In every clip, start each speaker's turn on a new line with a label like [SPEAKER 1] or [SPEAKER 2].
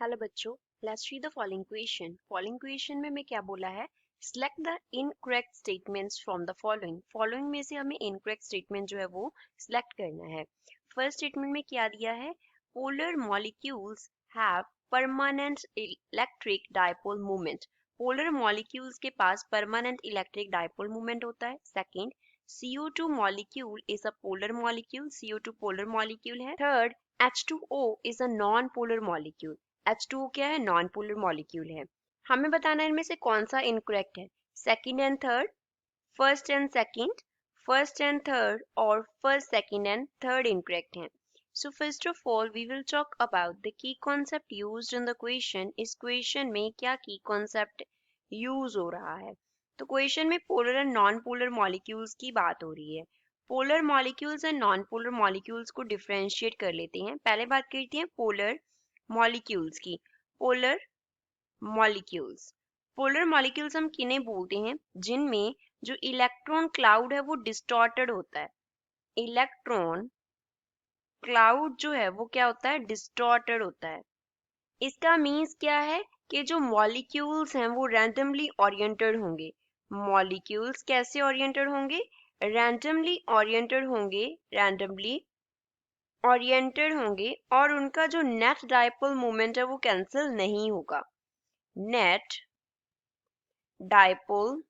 [SPEAKER 1] Hello बच्चों, let's read the following question. Following question में क्या बोला है? Select the incorrect statements from the following. Following में से हमें इनकरेक्ट स्टेटमेंट जो है वो सिलेक्ट करना है। फर्स्ट स्टेटमेंट में क्या दिया है? Polar molecules have permanent electric dipole movement. Polar molecules के पास परमानेंट इलेक्ट्रिक डायपोल मूवमेंट होता है। Second, CO2 molecule is a polar molecule. CO2 polar molecule है। Third, H2O is a non-polar molecule. H2O क्या है? नॉन पोलर मॉलिक्यूल है। हमें बताना है इनमें से कौन सा इनकरेक्ट है। Second and third, first and second, first and third और first second and third incorrect हैं। So first of all we will talk about the key concept used in the question. इस क्वेश्चन में क्या की concept use हो रहा है? तो क्वेश्चन में polar and non polar molecules की बात हो रही है। Polar molecules and non polar molecules को डिफरेंशिएट कर लेते हैं। पहले बात करते हैं पोलर मॉलिक्यूल्स की। पोलर मॉलिक्यूल्स, पोलर मॉलिक्यूल्स हम किन्हें बोलते हैं? जिनमें जो इलेक्ट्रॉन क्लाउड है वो डिस्टॉर्टेड होता है। इलेक्ट्रॉन क्लाउड जो है वो क्या होता है? डिस्टॉर्टेड होता है। इसका मीन्स क्या है कि जो मॉलिक्यूल्स हैं वो रैंडमली ओरिएंटेड होंगे। मॉलिक्यूल्स कैसे ओरिएंटेड होंगे? रैंडमली ओरिएंटेड होंगे, रैंडमली ओरिएंटेड होंगे और उनका जो नेट डायपोल मोमेंट है वो कैंसिल नहीं होगा। नेट डायपोल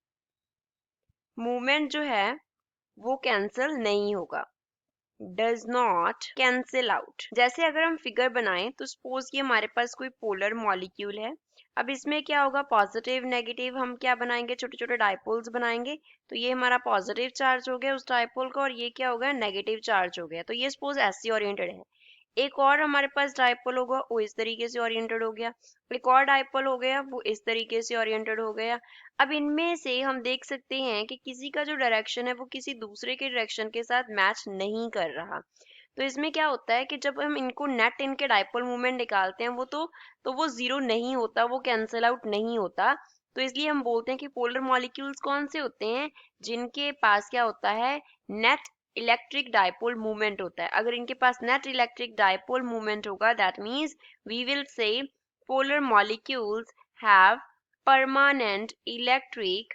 [SPEAKER 1] मोमेंट जो है वो कैंसिल नहीं होगा। Does not cancel out. जैसे अगर हम फिगर बनाएं तो सपोज कि हमारे पास कोई पोलर मॉलिक्यूल है। अब इसमें क्या होगा? पॉजिटिव नेगेटिव हम क्या बनाएंगे? छोटे छोटे डायपोल्स बनाएंगे। तो ये हमारा पॉजिटिव चार्ज हो गया उस डायपोल का और ये क्या हो गया? नेगेटिव चार्ज हो गया। तो ये सपोज ऐसे ओरिएंटेड है। एक और हमारे पास डायपोल होगा वो इस तरीके से ओरिएंटेड हो गया। एक और डायपोल हो गया वो इस तरीके से ओरिएंटेड हो गया। अब इनमें से हम देख सकते हैं कि किसी का जो डायरेक्शन है वो किसी दूसरे के डायरेक्शन के साथ मैच नहीं कर रहा। तो इसमें क्या होता है कि जब हम इनको नेट इनके डायपोल मूवमेंट निकालते हैं वो जीरो नहीं होता, वो कैंसिल आउट नहीं होता। तो इसलिए हम बोलते हैं कि पोलर मॉलिक्यूल्स कौन से होते हैं? जिनके पास क्या होता है? नेट इलेक्ट्रिक डायपोल मूवमेंट होता है। अगर इनके पास नेट इलेक्ट्रिक डायपोल मूवमेंट होगा that means we will say polar molecules have permanent electric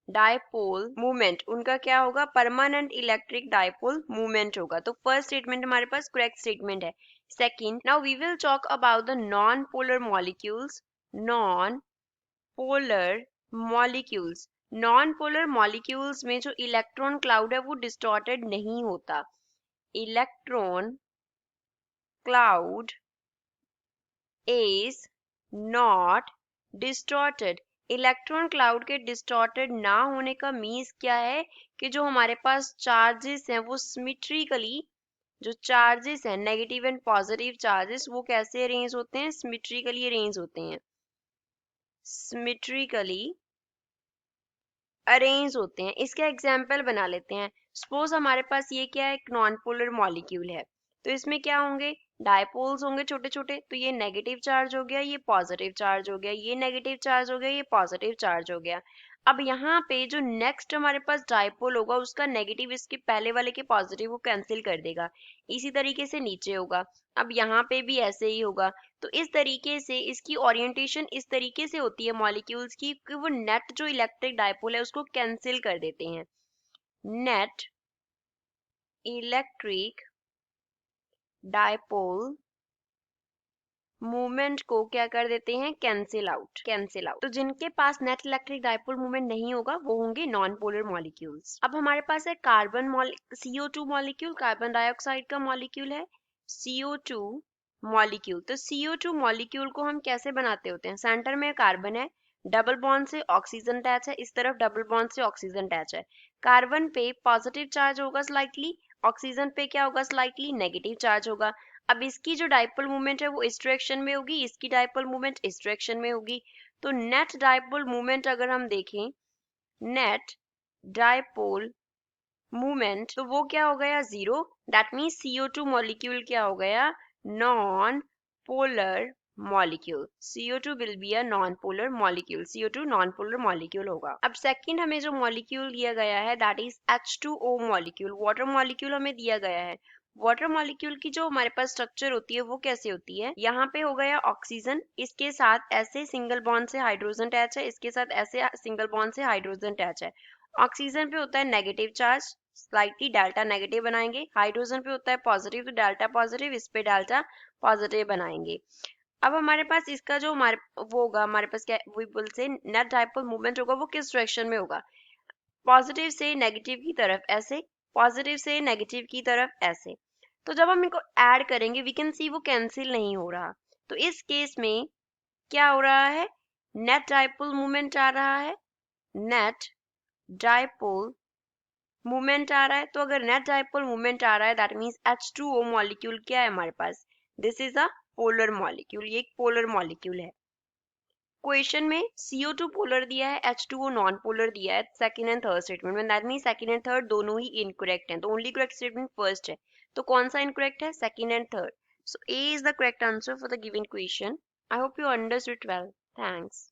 [SPEAKER 1] dipole movement. उनका क्या होगा? परमानेंट इलेक्ट्रिक डायपोल मूवमेंट होगा। तो फर्स्ट स्टेटमेंट हमारे पास करेक्ट स्टेटमेंट है। Second, now we will talk about the non polar molecules. Non polar molecules, non polar molecules में जो इलेक्ट्रॉन क्लाउड है वो डिस्टॉर्टेड नहीं होता। Electron cloud is not distorted. Electron cloud के डिस्टॉर्टेड ना होने का मीन्स क्या है? कि जो हमारे पास चार्जेस हैं वो सिमेट्रिकली, जो चार्जेस हैं नेगेटिव एंड पॉजिटिव चार्जेस वो कैसे अरेंज होते हैं? सिमेट्रिकली अरेंज होते हैं। सिमेट्रिकली अरेंज होते हैं। इसका एग्जाम्पल बना लेते हैं। सपोज हमारे पास ये क्या है? एक नॉन पोलर मॉलिक्यूल है। तो इसमें क्या होंगे? डायपोल्स होंगे छोटे छोटे। तो ये नेगेटिव चार्ज हो गया, ये पॉजिटिव चार्ज हो गया, ये नेगेटिव चार्ज हो गया, ये पॉजिटिव चार्ज हो गया। अब यहाँ पे जो नेक्स्ट हमारे पास डायपोल होगा उसका नेगेटिव इसके पहले वाले के पॉजिटिव को कैंसिल कर देगा। इसी तरीके से नीचे होगा। अब यहाँ पे भी ऐसे ही होगा। तो इस तरीके से इसकी ओरिएंटेशन इस तरीके से होती है मॉलिक्यूल्स की कि वो नेट जो इलेक्ट्रिक डायपोल है उसको कैंसिल कर देते हैं। नेट इलेक्ट्रिक डायपोल मूवमेंट को क्या कर देते हैं? Cancel out, cancel out. तो जिनके पास नेट इलेक्ट्रिक डायपोल मूवमेंट नहीं होगा वो होंगे नॉन पोलर मॉलिक्यूल्स। अब हमारे पास है carbon CO2 molecule, carbon dioxide का मॉलिक्यूल है CO2 मॉलिक्यूल। तो CO2 मॉलिक्यूल को हम कैसे बनाते होते हैं? सेंटर में कार्बन है, डबल बॉन्ड से ऑक्सीजन अटैच है, इस तरफ डबल बॉन्ड से ऑक्सीजन अटैच है। कार्बन पे पॉजिटिव चार्ज होगा स्लाइटली, ऑक्सीजन पे क्या होगा? स्लाइटली नेगेटिव चार्ज होगा। अब इसकी जो डायपोल मूवमेंट है वो इस डायरेक्शन में होगी, इसकी डायपोल मूवमेंट इस डायरेक्शन में होगी। तो नेट डायपोल मूवमेंट अगर हम देखें, नेट डायपोल मूवमेंट, तो वो क्या हो गया? Zero. That means CO2 molecule क्या हो गया? Non polar molecule. CO2 will be a non polar molecule. CO2 non polar molecule होगा। अब सेकंड हमें जो मॉलिक्यूल दिया गया है that is H2O molecule. Water molecule हमें दिया गया है। वाटर मॉलिक्यूल की जो हमारे पास स्ट्रक्चर होती है वो कैसे होती है, यहाँ पे हो गया ऑक्सीजन, इसके साथ ऐसे सिंगल बॉन्ड से हाइड्रोजन अटैच है, इसके साथ ऐसे सिंगल बॉन्ड से हाइड्रोजन अटैच है। ऑक्सीजन पे होता है negative charge, slightly delta negative बनाएंगे। हाइड्रोजन पे होता है पॉजिटिव, तो डेल्टा पॉजिटिव, इस पे डेल्टा पॉजिटिव बनाएंगे। अब हमारे पास इसका जो हमारे वो होगा, हमारे पास क्या we will say net dipole movement होगा, वो किस डायरेक्शन में होगा, पॉजिटिव से नेगेटिव की तरफ ऐसे, पॉजिटिव से नेगेटिव की तरफ ऐसे। तो जब हम इनको ऐड करेंगे वी कैन सी वो कैंसिल नहीं हो रहा। तो इस केस में क्या हो रहा है, नेट डाइपोल मूवमेंट आ रहा है, नेट डाइपोल मूवमेंट आ रहा है। तो अगर नेट डाइपोल मूवमेंट आ रहा है दैट मीन्स H2O मॉलिक्यूल क्या है हमारे पास, this is a polar molecule, ये एक पोलर मॉलिक्यूल है। क्वेश्चन में CO2 पोलर दिया है, H2O नॉन पोलर दिया है सेकंड एंड थर्ड स्टेटमेंट में, that mean second and third दोनों ही इनकरेक्ट हैं। तो ओनली करेक्ट स्टेटमेंट फर्स्ट है, तो कौन सा इनकरेक्ट है, second and third. So A is the correct answer for the given question. I hope you understood well, thanks.